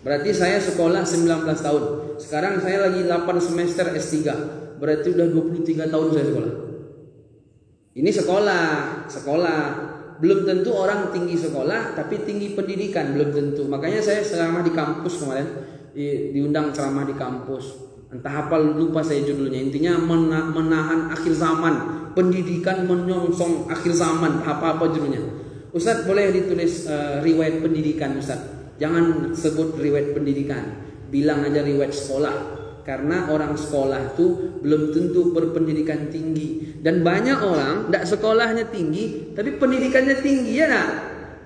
Berarti saya sekolah 19 tahun. Sekarang saya lagi 8 semester S3. Berarti udah 23 tahun saya sekolah. Ini sekolah. Belum tentu orang tinggi sekolah, tapi tinggi pendidikan belum tentu. Makanya saya ceramah di kampus kemarin, diundang ceramah di kampus. Entah apa lupa saya judulnya. Intinya menahan akhir zaman, pendidikan menyongsong akhir zaman. Apa judulnya? Ustadz boleh ditulis riwayat pendidikan Ustadz. Jangan sebut riwayat pendidikan, bilang aja riwayat sekolah. Karena orang sekolah itu belum tentu berpendidikan tinggi. Dan banyak orang tidak sekolahnya tinggi, tapi pendidikannya tinggi, ya nak?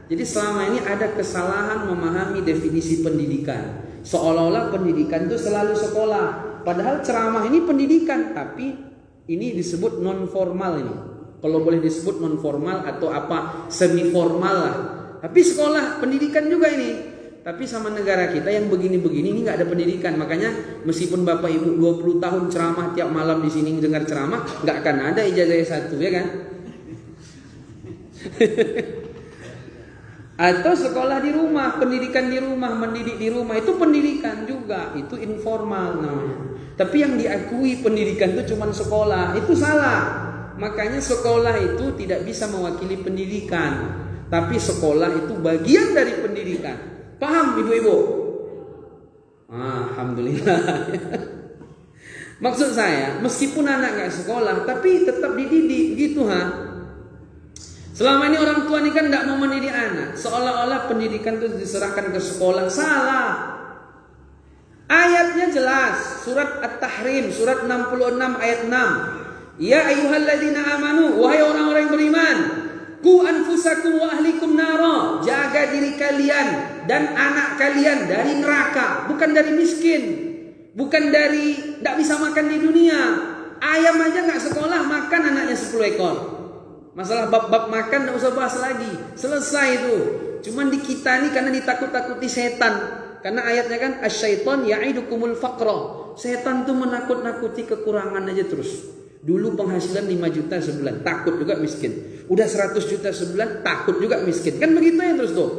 Jadi selama ini ada kesalahan memahami definisi pendidikan. Seolah-olah pendidikan itu selalu sekolah. Padahal ceramah ini pendidikan, tapi ini disebut non formal ini. Kalau boleh disebut non formal atau apa semi formal lah. Tapi sekolah pendidikan juga ini. Tapi sama negara kita yang begini-begini ini nggak ada pendidikan. Makanya meskipun Bapak Ibu 20 tahun ceramah tiap malam di sini dengar ceramah, nggak akan ada ijazah S1, ya kan? Atau sekolah di rumah, pendidikan di rumah, mendidik di rumah, itu pendidikan juga, itu informal namanya. Tapi yang diakui pendidikan itu cuma sekolah, itu salah. Makanya sekolah itu tidak bisa mewakili pendidikan, tapi sekolah itu bagian dari pendidikan. Paham ibu-ibu? Alhamdulillah. Maksud saya, meskipun anak nggak sekolah, tapi tetap dididik, gitu ha. Selama ini orang tua ini kan tidak mau mendidik anak, seolah-olah pendidikan itu diserahkan ke sekolah. Salah. Ayatnya jelas, surat At-Tahrim, surat 66 ayat 6. Ya ayyuhalladzina amanu, wahai orang-orang yang beriman, qu anfusakum wa ahlikum nara, jaga diri kalian dan anak kalian dari neraka, bukan dari miskin, bukan dari tidak bisa makan di dunia. Ayam aja nggak sekolah makan anaknya 10 ekor. Masalah bab-bab makan tidak usah bahas lagi, selesai itu. Cuman di kita ini karena ditakut-takuti setan. Karena ayatnya kan asyaiton ya'idukumul faqra. Setan tuh menakut-nakuti kekurangan aja terus. Dulu penghasilan 5 juta sebulan, takut juga miskin. Udah 100 juta sebulan, takut juga miskin. Kan begitu ya terus tuh.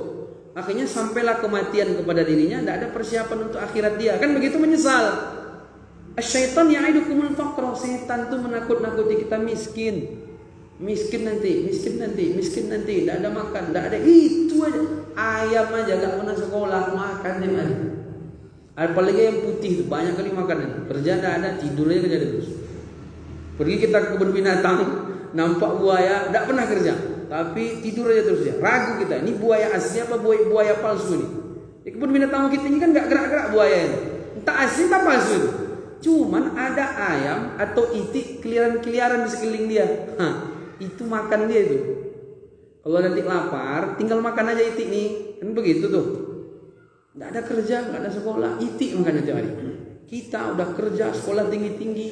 Akhirnya sampailah kematian kepada dirinya, tidak ada persiapan untuk akhirat dia. Kan begitu menyesal. Asyaiton ya'idukumul faqra. Setan tuh menakut-nakuti kita miskin. Miskin nanti, tidak ada makan, tidak ada, itu aja. Ayam aja gak pernah sekolah, makan dia aja. Apalagi yang putih itu banyak kali makanan. Kerja tidak ada, tidur aja kerja terus. Pergi kita ke kebun binatang, nampak buaya, tidak pernah kerja, tapi tidur aja terus ya. Ragu kita, ini buaya asli apa buaya palsu nih? Di kebun binatang kita ini kan gak gerak-gerak buaya ini. Entah asli entah palsu itu. Cuman ada ayam atau itik keliaran-keliaran di sekeliling dia. Itu makan dia itu. Kalau nanti lapar, tinggal makan aja itik nih. Kan begitu tuh. Nggak ada kerja, nggak ada sekolah, itik makan tiap hari. Kita udah kerja, sekolah tinggi-tinggi,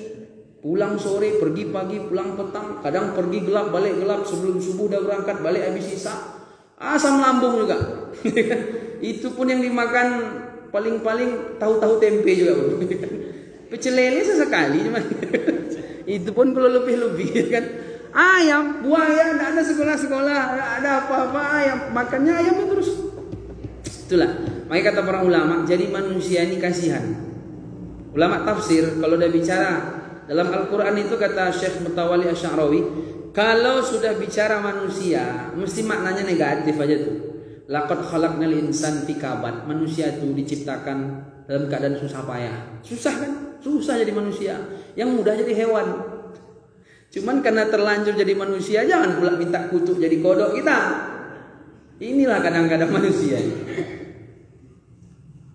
pulang sore, pergi pagi, pulang petang, kadang pergi gelap, balik gelap, sebelum subuh udah berangkat, balik habis sisa. Asam lambung juga. Itu pun yang dimakan paling-paling tahu-tahu tempe juga. Pecel lele sesekali cuman. Itu pun kalau lebih-lebih kan. Ayam, buaya, tidak ada sekolah-sekolah, tidak ada apa-apa, ayam, makannya ayam terus. Itulah, makanya kata para ulama, jadi manusia ini kasihan. Ulama tafsir, kalau udah bicara dalam Al-Quran itu kata Syekh Mutawalli Asy'arawi, kalau sudah bicara manusia, mesti maknanya negatif aja tuh. Laqad khalaqnal insana fi kabad. Manusia itu diciptakan dalam keadaan susah payah. Susah kan? Susah jadi manusia. Yang mudah jadi hewan. Cuman karena terlanjur jadi manusia, jangan pula minta kutuk jadi kodok kita. Inilah kadang-kadang manusia.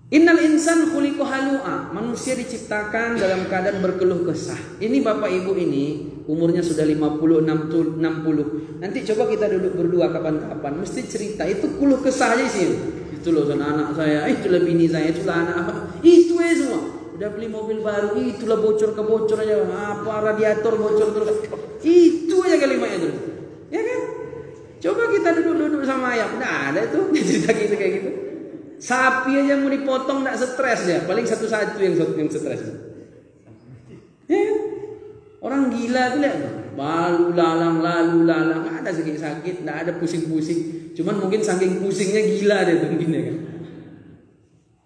Innal insan khuliqa halu'a. Manusia diciptakan dalam keadaan berkeluh kesah. Ini bapak ibu ini umurnya sudah 50, 60. Nanti coba kita duduk berdua kapan-kapan, mesti cerita itu keluh kesah aja sih. Itu loh anak saya, itulah bini saya, itulah anak apa. Itu aja semua. Udah beli mobil baru, itulah bocor aja, apa radiator bocor terus. Itu aja kalimatnya terus. Ya kan? Coba kita duduk sama ayam, nah ada tuh cerita gitu kayak gitu. Sapi aja mau dipotong enggak stres dia, paling satu-satu yang stres. Ya kan? Orang gila tuh lihat, lalu lalang, enggak ada sakit-sakit, enggak ada pusing-pusing. Cuman mungkin saking pusingnya gila dia tuh mungkin ya kan.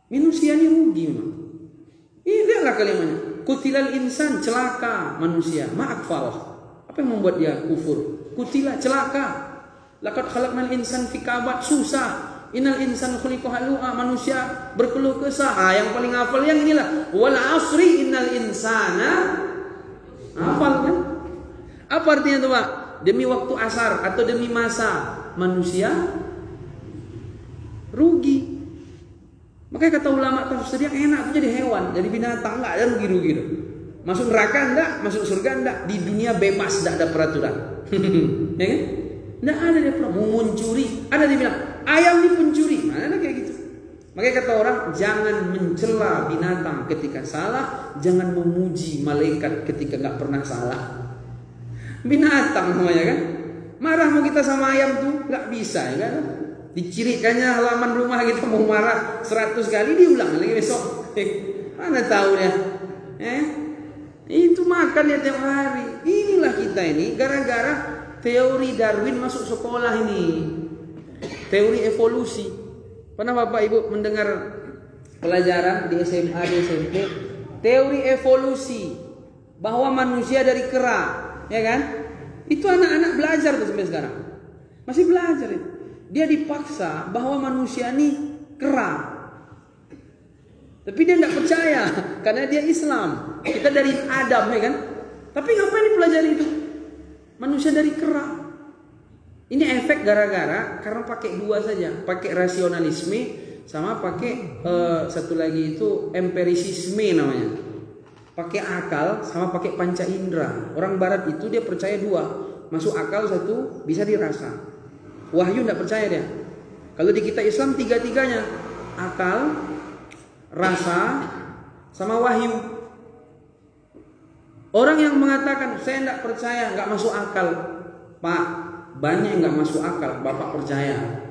Manusia ini rugi memang. Ini adalah kalimatnya. Kutilal insan, celaka manusia. Ma'akfarah. Apa yang membuat dia kufur? Kutila, celaka. Laqad khalaqnal insan fi kabad, susah. Innal insan khuliqa halu'a, manusia berkeluh kesah. Yang paling hafal yang inilah. Wal asri innal insana. Hafal kan? Apa artinya itu Pak? Demi waktu asar atau demi masa manusia rugi. Makanya kata ulama tafsir yang enak itu jadi hewan, jadi binatang, enggak ada rugi-rugi. Masuk neraka enggak, masuk surga enggak, di dunia bebas, enggak ada peraturan. Ya kan? Enggak ada dia pernah mau mencuri, ada dia bilang ayam ini pencuri, mana ada kayak gitu. Makanya kata orang jangan mencela binatang ketika salah, jangan memuji malaikat ketika enggak pernah salah. Binatang namanya kan. Marah mau kita sama ayam tuh enggak bisa ya kan? Dicirikannya halaman rumah kita mau marah 100 kali diulang lagi besok. Mana tahu dia. Itu makan ya tiap hari. Inilah kita ini gara-gara teori Darwin masuk sekolah ini. Teori evolusi. Pernah Bapak Ibu mendengar pelajaran di SMA, di SMP, teori evolusi bahwa manusia dari kera, ya kan? Itu anak-anak belajar tuh sampai sekarang. Masih belajar itu. Dia dipaksa bahwa manusia ini kera. Tapi dia tidak percaya karena dia Islam. Kita dari Adam ya kan. Tapi ngapain dipelajari itu? Manusia dari kera. Ini efek gara-gara karena pakai dua saja, pakai rasionalisme sama pakai satu lagi itu empirisisme namanya. Pakai akal sama pakai panca indera. Orang Barat itu dia percaya dua, masuk akal satu, bisa dirasa. Wahyu tidak percaya dia. Kalau di kita Islam tiga-tiganya. akal, rasa, sama wahyu. Orang yang mengatakan saya tidak percaya, nggak masuk akal, Pak, banyak yang nggak masuk akal, Bapak percaya.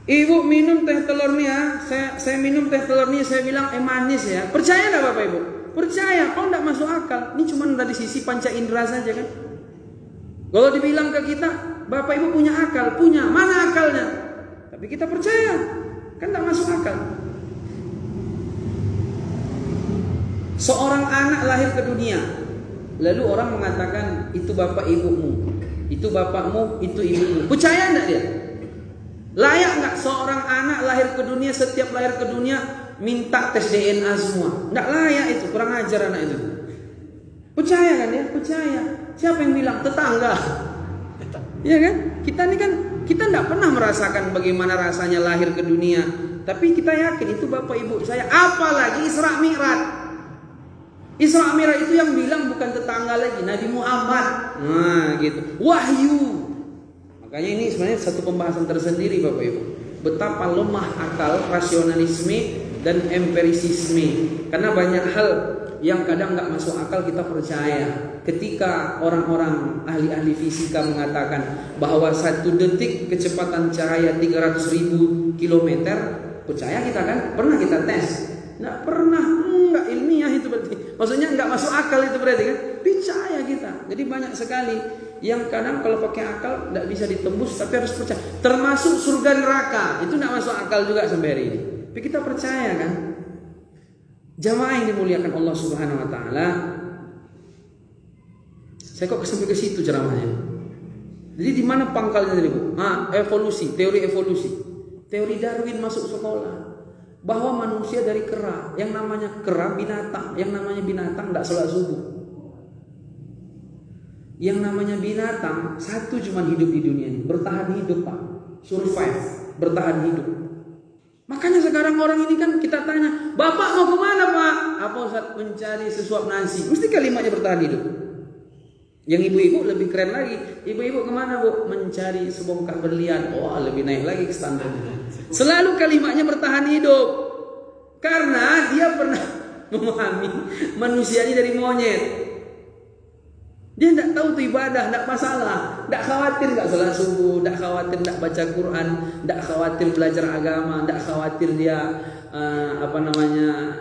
Ibu minum teh telur nih ya, saya minum teh telur nih, saya bilang manis ya, percaya nggak Bapak Ibu? Percaya, kalau nggak masuk akal. Ini cuma dari sisi panca indera saja kan. Kalau dibilang ke kita, Bapak Ibu punya akal, punya, mana akalnya? Tapi kita percaya, kan nggak masuk akal. Seorang anak lahir ke dunia, lalu orang mengatakan itu bapak ibumu, itu bapakmu, itu ibumu. Percaya enggak dia? Layak enggak seorang anak lahir ke dunia, setiap lahir ke dunia minta tes DNA semua? Enggak layak itu, kurang ajar anak itu. Percaya kan dia? Percaya. Siapa yang bilang? Tetangga. Iya kan? Kita ini kan kita enggak pernah merasakan bagaimana rasanya lahir ke dunia, tapi kita yakin itu bapak ibu saya. Apalagi Isra Mi'raj. Isra Mi'raj itu yang bilang bukan tetangga lagi, Nabi Muhammad. Nah, gitu. Wahyu. Makanya ini sebenarnya satu pembahasan tersendiri Bapak Ibu. Betapa lemah akal, rasionalisme dan empirisisme. Karena banyak hal yang kadang nggak masuk akal kita percaya. Ketika orang-orang ahli-ahli fisika mengatakan bahwa 1 detik kecepatan cahaya 300.000 kilometer, percaya kita kan? Pernah kita tes? Nggak pernah, nggak ilmiah itu berarti. Maksudnya nggak masuk akal itu berarti kan? Percaya kita. Jadi banyak sekali yang kadang kalau pakai akal nggak bisa ditembus, tapi harus percaya. Termasuk surga neraka itu nggak masuk akal juga sampai hari ini. Tapi kita percaya kan? Jamaah yang dimuliakan Allah Subhanahu Wa Taala. Saya kok sampai ke situ ceramahnya. Jadi di mana pangkalnya tadi Bu? Evolusi, teori evolusi. Teori Darwin masuk sekolah. Bahwa manusia dari kera, yang namanya kera binatang, yang namanya binatang tidak sholat subuh. Yang namanya binatang satu cuma hidup di dunia ini, bertahan hidup Pak, survive, bertahan hidup. Makanya sekarang orang ini kan kita tanya, Bapak mau kemana Pak? Apa Ustaz? Mencari sesuap nasi. Mesti kalimatnya bertahan hidup. Yang ibu-ibu lebih keren lagi. Ibu-ibu kemana Bu? Mencari sebongkah berlian. Oh lebih naik lagi ke standarnya. Selalu kalimatnya bertahan hidup. Karena dia pernah memahami manusia ini dari monyet. Dia tidak tahu itu ibadah, tidak masalah. Tidak khawatir tidak sholat subuh, tidak khawatir tidak baca Quran, tidak khawatir belajar agama, tidak khawatir dia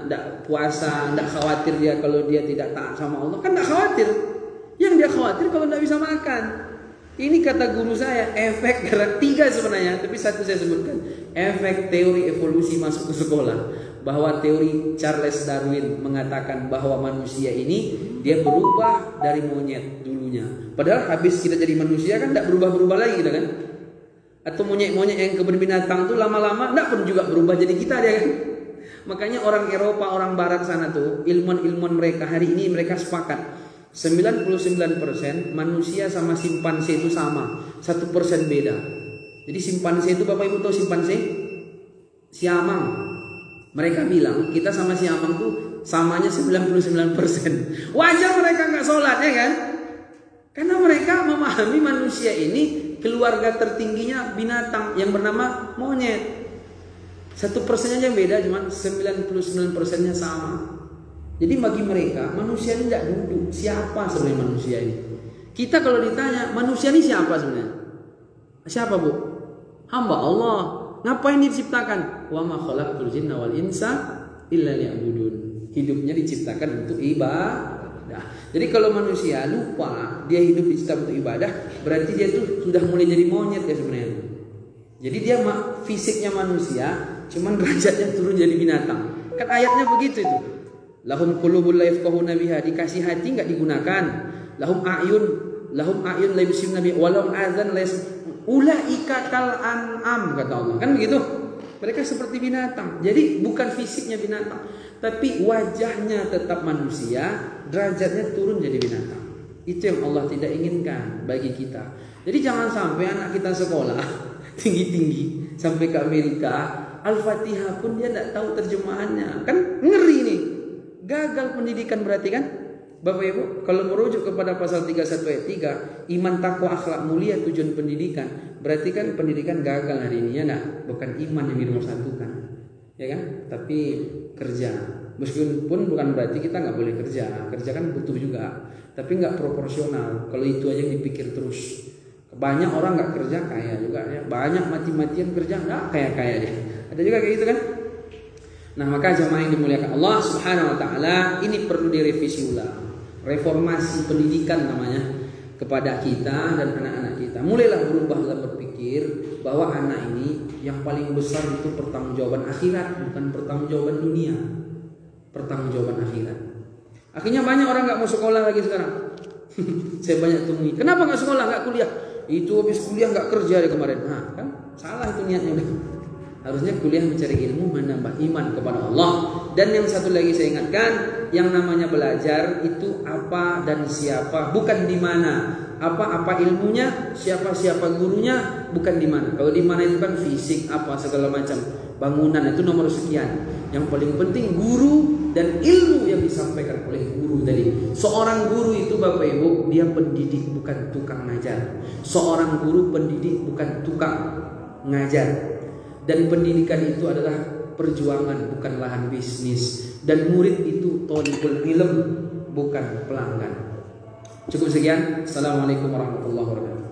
tidak puasa, tidak khawatir dia kalau dia tidak taat sama Allah. Kan tidak khawatir. Yang dia khawatir kalau tidak bisa makan. Ini kata guru saya, efek 3 sebenarnya, tapi 1 saya sebutkan. Efek teori evolusi masuk ke sekolah. Bahwa teori Charles Darwin mengatakan bahwa manusia ini dia berubah dari monyet dulunya. Padahal habis kita jadi manusia kan tidak berubah-berubah lagi kita kan. Atau monyet-monyet yang kebun binatang tuh lama-lama tidak pun juga berubah jadi kita dia kan. Makanya orang Eropa, orang Barat sana tuh, ilmuwan-ilmuwan mereka hari ini mereka sepakat 99% manusia sama simpanse itu sama, 1% beda. Jadi simpanse itu Bapak Ibu tahu simpanse? Siamang. Mereka bilang kita sama siamang tuh samanya 99%. Wajar mereka nggak sholat ya kan? Karena mereka memahami manusia ini keluarga tertingginya binatang yang bernama monyet. 1% aja yang beda, cuman 99%-nya sama. Jadi bagi mereka manusia ini tidak duduk. Siapa sebenarnya manusia ini? Kita kalau ditanya manusia ini siapa sebenarnya? Siapa Bu? Hamba Allah. Ngapain diciptakan? Wa ma khalaqtul jinna wal insa illa liya'budun. Hidupnya diciptakan untuk ibadah. Jadi kalau manusia lupa dia hidup diciptakan untuk ibadah, berarti dia tuh sudah mulai jadi monyet ya sebenarnya. Jadi dia fisiknya manusia, cuman derajatnya turun jadi binatang. Kan ayatnya begitu itu. Lahum qulubul la yafqahuna biha, dikasih hati enggak digunakan. Lahum ayun la yubsiruna biha, walau adzan la ulaika kal an'am kata Allah. Kan begitu? Mereka seperti binatang. Jadi bukan fisiknya binatang, tapi wajahnya tetap manusia, derajatnya turun jadi binatang. Itu yang Allah tidak inginkan bagi kita. Jadi jangan sampai anak kita sekolah tinggi-tinggi sampai ke Amerika, Al-Fatihah pun dia tidak tahu terjemahannya. Kan ngeri nih. Gagal pendidikan berarti kan? Bapak Ibu, kalau merujuk kepada pasal 31 ayat 3, iman, takwa, akhlak mulia tujuan pendidikan, berarti kan pendidikan gagal hari ini, ya enggak? Bukan iman yang dipersatukan, ya kan? Tapi kerja. Meskipun bukan berarti kita nggak boleh kerja, kerja kan butuh juga, tapi nggak proporsional. Kalau itu aja yang dipikir terus, banyak orang nggak kerja kaya juga, ya. Banyak mati-matian kerja nggak kaya-kaya dia. Ada juga kayak gitu kan? Nah, maka jamaah yang dimuliakan Allah Subhanahu Wa Taala, ini perlu direvisi ulang. Reformasi pendidikan namanya kepada kita dan anak-anak kita. Mulailah berubah dalam berpikir bahwa anak ini yang paling besar itu pertanggungjawaban akhirat, bukan pertanggungjawaban dunia. Pertanggungjawaban akhirat. Akhirnya banyak orang nggak mau sekolah lagi sekarang. Saya banyak temui. Kenapa nggak sekolah, nggak kuliah? Itu habis kuliah nggak kerja di kemarin. Nah, kan salah itu niatnya udah. Harusnya kuliah mencari ilmu, menambah iman kepada Allah. Dan yang satu lagi saya ingatkan, yang namanya belajar itu apa dan siapa, bukan di mana. Apa ilmunya, siapa gurunya, bukan di mana. Kalau di mana itu kan fisik apa segala macam, bangunan itu nomor sekian. Yang paling penting guru dan ilmu yang disampaikan oleh guru tadi. Seorang guru itu Bapak Ibu, dia pendidik bukan tukang ngajar. Seorang guru pendidik bukan tukang ngajar. Dan pendidikan itu adalah perjuangan, bukan lahan bisnis. Dan murid itu thalibul ilm, bukan pelanggan. Cukup sekian. Assalamualaikum warahmatullahi wabarakatuh.